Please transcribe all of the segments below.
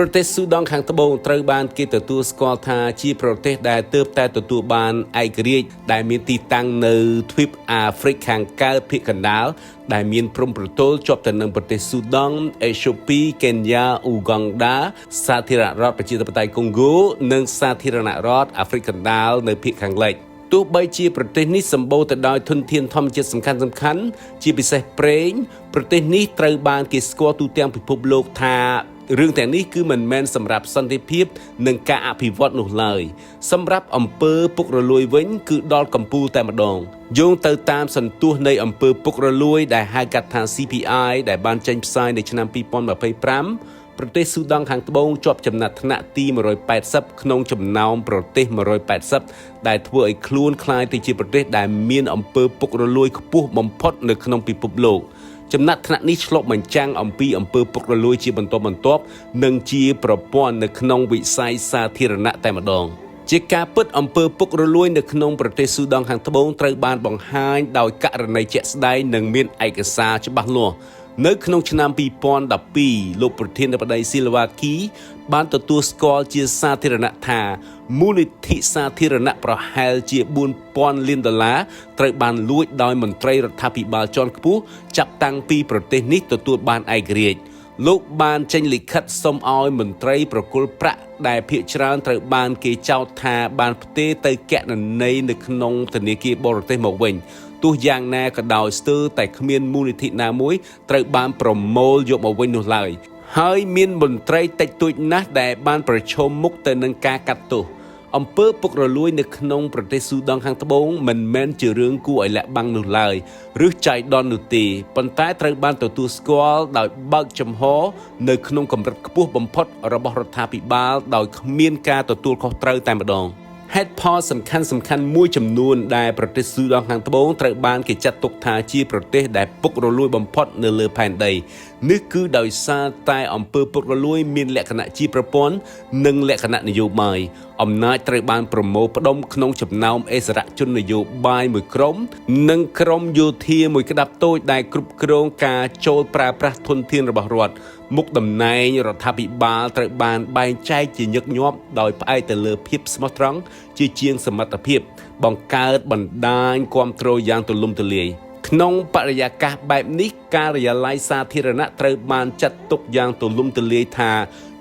ប្រទេសស៊ូដង់ខាងត្បូងត្រូវបានគេទទួលស្គាល់ថាជាប្រទេសដែលទើបតែទទួលបានឯករាជ្យដែលមានទីតាំងនៅទ្វីបអាហ្វ្រិកខាងកើតភាគកណ្ដាលដែលមានព្រំប្រទល់ជាប់ទៅនឹងប្រទេសស៊ូដង់អេត្យូពីកេនយ៉ាអ៊ូហ្គង់ដាសាធារណរដ្ឋប្រជាធិបតេយ្យកុងហ្គោនិងសាធារណរដ្ឋអាហ្វ្រិកកណ្ដាលនៅភាគខាងលិចទោះបីជាប្រទេសនេះសម្បូរទៅដោយធនធានធម្មជាតិសំខាន់ៗជាពិសេសប្រេងប្រទេសនេះត្រូវបានគេស្គាល់ទូទាំងពិភពលោកថារឿងទាំងនេះគឺមិនមែនសម្រាប់សន្តិភាពនិងការអភិវឌ្ឍនោះឡើយសម្រាប់អំពើពុករលួយវិញគឺដល់កំពូលតែម្ដងយោងទៅតាមសន្ទុះនៃអំពើពុករលួយដែលហៅកាត់ថា CPI ដែលបានចេញផ្សាយនៅឆ្នាំ2025ប្រទេសស៊ូដង់ខាងត្បូងជាប់ចំណាត់ថ្នាក់ទី180ក្នុងចំណោមប្រទេស180ដែលធ្វើឲ្យខ្លួនក្លាយទៅជាប្រទេសដែលមានអំពើពុករលួយខ្ពស់បំផុតនៅក្នុងពិភពលោកចំណាត់ថ្នាក់នេះឆ្លុះបញ្ចាំងអំពីអំពើពុករលួយជាបន្តបន្ទាប់និងជាប្រព័ន្ធនៅក្នុងវិស័យសាធារណៈតែម្ដងជាការពិតអំពើពុករលួយនៅក្នុងប្រទេសស៊ូដង់ខាងត្បូងត្រូវបានបង្ហាញដោយករណីជាក់ស្ដែងនិងមានឯកសារច្បាស់លាស់នៅក្នុងឆ្នាំ2012លោកប្រធានាធិបតីស៊ីលវ៉ាគីបានទទួលស្គាល់ជាសាធារណៈថាមូលនិធិសាធារណៈប្រហែលជា$4,000 លានត្រូវបានលួចដោយមន្ត្រីរដ្ឋាភិបាលជាន់ខ្ពស់ចាប់តាំងពីប្រទេសនេះទទួលបានឯករាជ្យលោកបានចេញលិខិតសុំឲ្យមន្ត្រីប្រគល់ប្រាក់ដែលភាគច្រើនត្រូវបានគេចោទថាបានផ្ទេរទៅគណនីនៅក្នុងធនាគារបរទេសមកវិញទោះយ៉ាងណាក៏ដោយស្ទើរតែគ្មានមូលនិធិណាមួយត្រូវបានប្រមូលយកមកវិញនោះឡើយហើយមានមន្ត្រីតិចតួចណាស់ដែលបានប្រឈមមុខទៅនឹងការកាត់ទោសអំពើពុករលួយនៅក្នុងប្រទេសស៊ូដង់ខាងត្បូងមិនមែនជារឿងគួរឲ្យលាក់បាំងនោះឡើយឬចៃដន្យនោះទេប៉ុន្តែត្រូវបានទទួលស្គាល់ដោយបើកចំហនៅក្នុងកម្រិតខ្ពស់បំផុតរបស់រដ្ឋាភិបាលដោយគ្មានការទទួលខុសត្រូវតែម្ដងហេតុផលសំខាន់មួយចំនួនដែលប្រទេសស៊ូដង់ខាងត្បូងត្រូវបានគេចាត់ទុកថាជាប្រទេសដែលពុករលួយបំផុតនៅលើផែនដីនេះគឺដោយសារតែអំពើពុករលួយមានលក្ខណៈជាប្រព័ន្ធនិងលក្ខណៈនយោបាយអំណាចត្រូវបានប្រមូលផ្ដុំក្នុងចំណោមអិសរាជជននយោបាយមួយក្រុមនិងក្រុមយោធាមួយក្តាប់តូចដែលគ្រប់គ្រងការចូលប្រើប្រាស់ធនធានរបស់រដ្ឋមុខតំណែងរដ្ឋាភិបាលត្រូវបានបែងចែកជាញឹកញាប់ដោយផ្អែកទៅលើភាពស្មោះត្រង់ជាជាងសមត្ថភាពបង្កើតបណ្ដាញគាំទ្រយ៉ាងទូលំទូលាយក្នុងបរិយាកាសបែបនេះការិយាល័យសាធារណៈត្រូវបានចាត់ទុកយ៉ាងទូលំទូលាយថា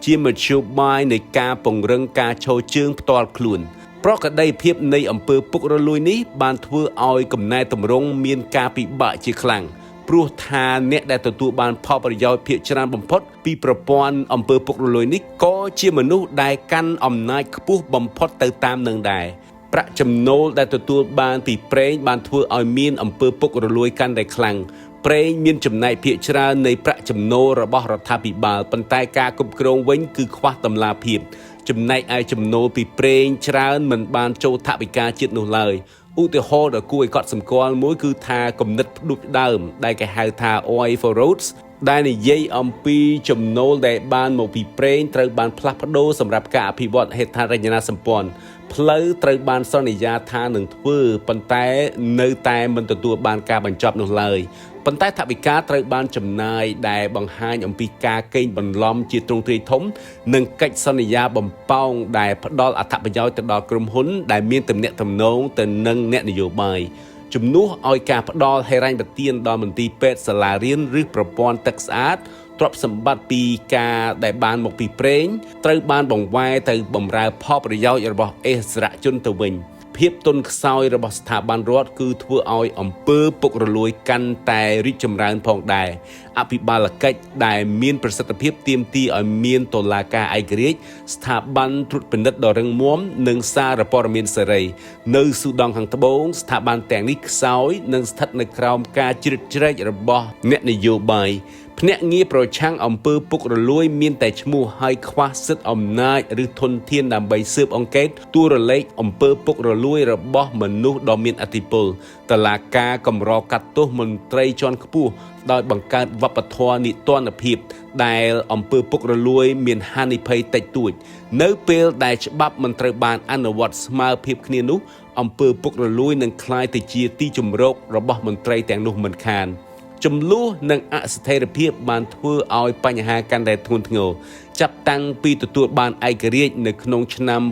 ជាមធ្យោបាយនៃការពង្រឹងការឈរជើងផ្ទាល់ខ្លួនប្រកបភាពនៃអំពើពុករលួយនេះបានធ្វើឲ្យកំណែតម្រង់មានការពិបាកជាខ្លាំងព្រោះថាអ្នកដែលទទួលបានផលប្រយោជន៍ភាគច្រើនបំផុតពីប្រព័ន្ធអំពើពុករលួយនេះក៏ជាមនុស្សដែលកាន់អំណាចខ្ពស់បំផុតទៅតាមនឹងដែរប្រាក់ចំណូលដែលទទួលបានពីប្រេងបានធ្វើឲ្យមានអំពើពុករលួយកាន់តែខ្លាំងប្រេងមានចំណែកភាគច្រើននៃប្រាក់ចំណូលរបស់រដ្ឋាភិបាលប៉ុន្តែការគ្រប់គ្រងវិញគឺខ្វះតម្លាភាពចំណែកឯចំណូលពីប្រេងច្រើនមិនបានចូលថវិកាជាតិនោះឡើយឧទាហរណ៍ដ៏គួរឲ្យកត់សម្គាល់មួយគឺថាគំនិតផ្ដួចផ្ដើមដែលគេហៅថា Oil for Roads ដែលនិយាយអំពីចំណូលដែលបានមកពីប្រេងត្រូវបានផ្លាស់ប្ដូរសម្រាប់ការអភិវឌ្ឍហេដ្ឋារចនាសម្ព័ន្ធផ្លូវត្រូវបានសន្យាថានឹងធ្វើប៉ុន្តែនៅតែមិនទទួលបានការបញ្ចប់នោះឡើយប៉ុន្តែថវិកាត្រូវបានចំណាយដែលបង្ហាញអំពីការកេងបន្លំជាទ្រង់ទ្រាយធំនិងកិច្ចសន្យាបំប៉ោងដែលផ្ដល់អត្ថប្រយោជន៍ទៅដល់ក្រុមហ៊ុនដែលមានទំនាក់ទំនងទៅនឹងអ្នកនយោបាយជំនួសឲ្យការផ្ដល់ហិរញ្ញប្បទានដល់មន្ទីរពេទ្យសាលារៀនឬប្រព័ន្ធទឹកស្អាតទ្រព្យសម្បត្តិពីការដែលបានមកពីប្រេងត្រូវបានបង្វែរទៅបម្រើផលប្រយោជន៍របស់អិសរាជជនទៅវិញភាពទន់ខ្សោយរបស់ស្ថាប័នរដ្ឋគឺធ្វើឲ្យអំពើពុករលួយកាន់តែរីកចម្រើនផងដែរអភិបាលកិច្ចដែលមានប្រសិទ្ធភាពទាមទារឲ្យមានតុលាការឯករាជ្យស្ថាប័នត្រួតពិនិត្យដ៏រឹងមាំនិងសារព័ត៌មានសេរីនៅស៊ូដង់ខាងត្បូងស្ថាប័នទាំងនេះខ្សោយនិងស្ថិតនៅក្រោមការជ្រៀតជ្រែករបស់អ្នកនយោបាយភ្នាក់ងារប្រឆាំងអំពើពុករលួយមានតែឈ្មោះហើយខ្វះសិទ្ធិអំណាចឬធនធានដើម្បីស៊ើបអង្កេតទួរលេខអំពើពុករលួយរបស់មនុស្សដ៏មានឥទ្ធិពលតុលាការកម្រកាត់ទោសមន្ត្រីជាន់ខ្ពស់ដោយបង្កើតវប្បធម៌នីតិរដ្ឋភាពដែលអំពើពុករលួយមានហានិភ័យតិចតួចនៅពេលដែលច្បាប់មិនត្រូវបានអនុវត្តស្មើភាពគ្នានោះអំពើពុករលួយនឹងក្លាយទៅជាទីជម្រករបស់មន្ត្រីទាំងនោះមិនខាន ចំនួននិងអស្ថិរភាពបានធ្វើឲ្យបញ្ហាកាន់តែធ្ងន់ធ្ងរចាប់តាំងពីទទួលបានឯករាជ្យនៅក្នុងឆ្នាំ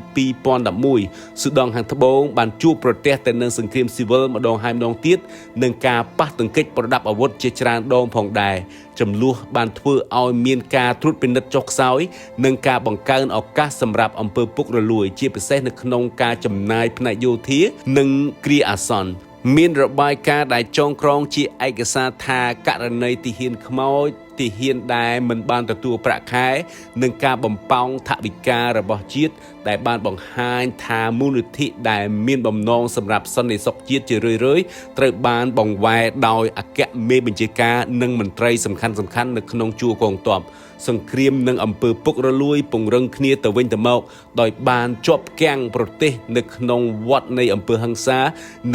2011ស៊ូដង់ខាងត្បូងបានជួបប្រទះទៅនឹងសង្គ្រាមស៊ីវិលម្ដងហើយម្ដងទៀតនិងការប៉ះទង្គិចប្រដាប់អាវុធជាច្រើនដងផងដែរចំនួនបានធ្វើឲ្យមានការត្រួតពិនិត្យចុះខ្សោយនិងការបង្កើនឱកាសសម្រាប់អំពើពុករលួយជាពិសេសនៅក្នុងការចំណាយផ្នែកយោធានិងគ្រាអាសន្នមានរបាយការណ៍ដែលចងក្រងជាឯកសារថាករណីទាហានខ្មោចទាហានដែលមិនបានទទួលប្រាក់ខែនិងការបំផង់ថវិការបស់ជាតិដែលបានបង្ហាញថាមូលនិធិដែលមានបំណងសម្រាប់សន្តិសុខជាតិជារឿយៗត្រូវបានបង្វែរដោយអគ្គមេបញ្ជាការនិងមន្ត្រីសំខាន់ៗនៅក្នុងជួរកងទ័ពសង្គ្រាមនិងអំពើពុករលួយពង្រឹងគ្នាទៅវិញទៅមកដោយបានជាប់គាំងប្រទេសនៅក្នុងវដ្តនៃអំពើហិង្សា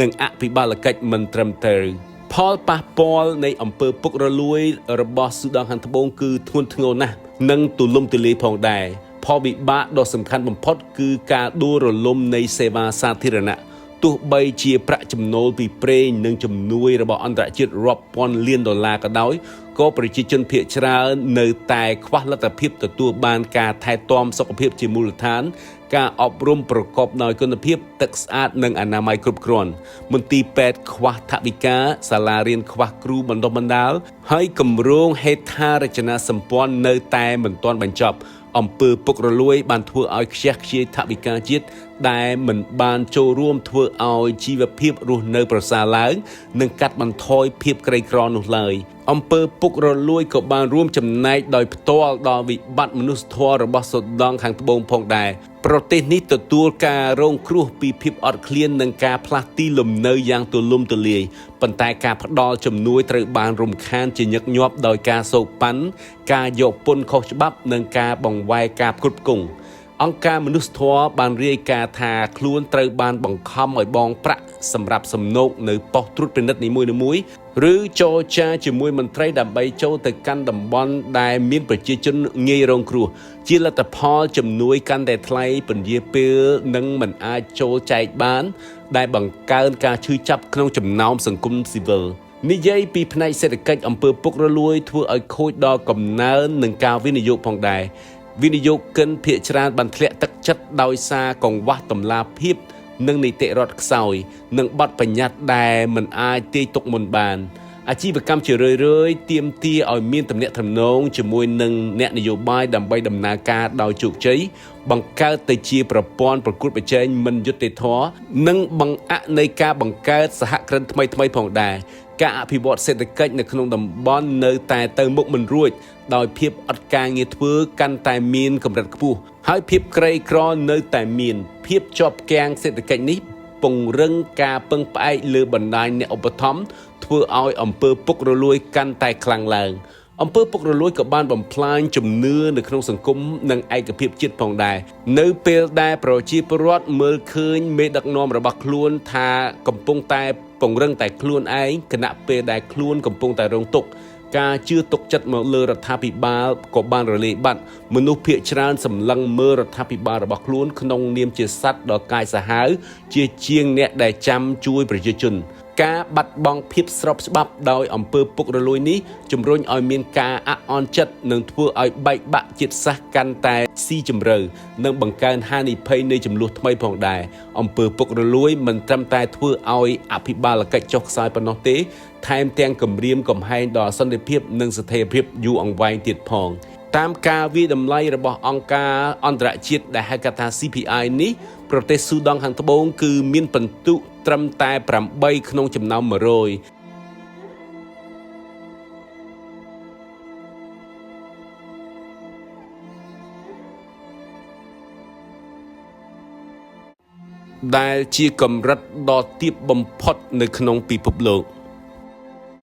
និងអភិបាលកិច្ចមិនត្រឹមត្រូវផលប៉ះពាល់នៃអំពើពុករលួយរបស់ស៊ូដង់ខាងត្បូងគឺធ្ងន់ធ្ងរណាស់និងទូលំទូលាយផងដែរផលវិបាកដ៏សំខាន់បំផុតគឺការដួលរលំនៃសេវាសាធារណៈទោះបីជាប្រាក់ចំណូលពីប្រេងនិងជំនួយរបស់អន្តរជាតិរាប់ពាន់លានដុល្លារក៏ដោយក៏ប្រជាជនភាគច្រើននៅតែខ្វះលទ្ធភាពទទួលបានការថែទាំសុខភាពជាមូលដ្ឋានការអប់រំប្រកបដោយគុណភាពទឹកស្អាតនិងអនាម័យគ្រប់គ្រាន់មន្ទីរពេទ្យខ្វះថវិកាសាលារៀនខ្វះគ្រូបណ្តុះបណ្តាលហើយគម្រោងហេដ្ឋារចនាសម្ព័ន្ធនៅតែមិនទាន់បញ្ចប់អំពើពុករលួយបានធ្វើឲ្យខ្ជះខ្ជាយថវិកាជាតិដែលមិនបានចូលរួមធ្វើឲ្យជីវភាពរស់នៅប្រសើរឡើងនិងកាត់បន្ថយភាពក្រីក្រនោះឡើយអំពើពុករលួយក៏បានរួមចំណែកដោយផ្ទាល់ដល់វិបត្តិមនុស្សធម៌របស់ស៊ូដង់ខាងត្បូងផងដែរប្រទេសនេះទទួលការរងគ្រោះពីភាពអត់ឃ្លាននិងការផ្លាស់ទីលំនៅយ៉ាងទូលំទូលាយប៉ុន្តែការផ្ដល់ជំនួយត្រូវបានរំខានជាញឹកញាប់ដោយការសូកប៉ាន់ការយកពន្ធខុសច្បាប់និងការបង្វែរការផ្គត់ផ្គង់អង្គការមនុស្សធម៌បានរាយការណ៍ថាខ្លួនត្រូវបានបង្ខំឲ្យបង់ប្រាក់សម្រាប់សំណូកនៅប៉ុស្តិ៍ត្រួតពិនិត្យនីមួយៗឬចរចាជាមួយមន្ត្រីដើម្បីចូលទៅកាន់តំបន់ដែលមានប្រជាជនងាយរងគ្រោះជាលទ្ធផលជំនួយកាន់តែថ្លៃពន្យាពេលនិងមិនអាចចូលចែកបានដែលបង្កើនការឈឺចាប់ក្នុងចំណោមសង្គមស៊ីវិលនិយាយពីផ្នែកសេដ្ឋកិច្ចអំពើពុករលួយធ្វើឲ្យខូចដល់កំណើននិងការវិនិយោគផងដែរវិនិយោគិនភាគច្រើនបានធ្លាក់ទឹកចិត្តដោយសារកង្វះតម្លាភាពនិងនីតិរដ្ឋខ្សោយនិងបទបញ្ញត្តិដែលមិនអាចទាយទុកមុនបានអាជីវកម្មជារឿយៗទាមទារឲ្យមានទំនាក់ទំនងជាមួយនឹងអ្នកនយោបាយដើម្បីដំណើរការដោយជោគជ័យបង្កើតទៅជាប្រព័ន្ធប្រកួតប្រជែងមិនយុត្តិធម៌និងបង្អាក់នៃការបង្កើតសហគ្រិនថ្មីៗផងដែរការអភិវឌ្ឍសេដ្ឋកិច្ចនៅក្នុងតំបន់នៅតែទៅមុខមិនរួចដោយភាពអត់ការងារធ្វើកាន់តែមានកម្រិតខ្ពស់ហើយភាពក្រីក្រនៅតែមានភាពជាប់គាំងសេដ្ឋកិច្ចនេះពង្រឹងការពឹងផ្អែកលើបណ្ដាញអ្នកឧបត្ថម្ភធ្វើឲ្យអំពើពុករលួយកាន់តែខ្លាំងឡើងអំពើពុករលួយក៏បានបំផ្លាញជំនឿនៅក្នុងសង្គមនិងឯកភាពជាតិផងដែរនៅពេលដែលប្រជាពលរដ្ឋមើលឃើញមេដឹកនាំរបស់ខ្លួនថាកំពុងតែពង្រឹងតែខ្លួនឯងគណៈពេលដែលខ្លួនកំពុងតែរងទុក្ខការជឿទុកចិត្តមកលើរដ្ឋាភិបាលក៏បានរលាយបាត់មនុស្សភាគច្រើនសម្លឹងមើលរដ្ឋាភិបាលរបស់ខ្លួនក្នុងនាមជាសត្វដ៏កាយសាហាវជាជាងអ្នកដែលចាំជួយប្រជាជនការបាត់បង់ភាពស្របច្បាប់ដោយអំពើពុករលួយនេះជំរុញឲ្យមានការអាក់អន់ចិត្តនិងធ្វើឲ្យបែកបាក់ជាតិសាសន៍កាន់តែស៊ីជម្រៅនិងបង្កើនហានិភ័យនៃចំនួនថ្មីផងដែរអំពើពុករលួយមិនត្រឹមតែធ្វើឲ្យអភិបាលកិច្ចចុះខ្សោយប៉ុណ្ណោះទេថែមទាំងគំរាមកំហែងដល់សន្តិភាពនិងស្ថិរភាពយូរអង្វែងទៀតផងតាមការវិតម្លៃរបស់អង្គការអន្តរជាតិដែលហៅកាត់ថា CPI នេះប្រទេសស៊ូដង់ខាងត្បូងគឺមានពិន្ទុត្រឹមតែ8ក្នុងចំណោម100ដែលជាកម្រិតដ៏ទាបបំផុតនៅក្នុងពិភពលោក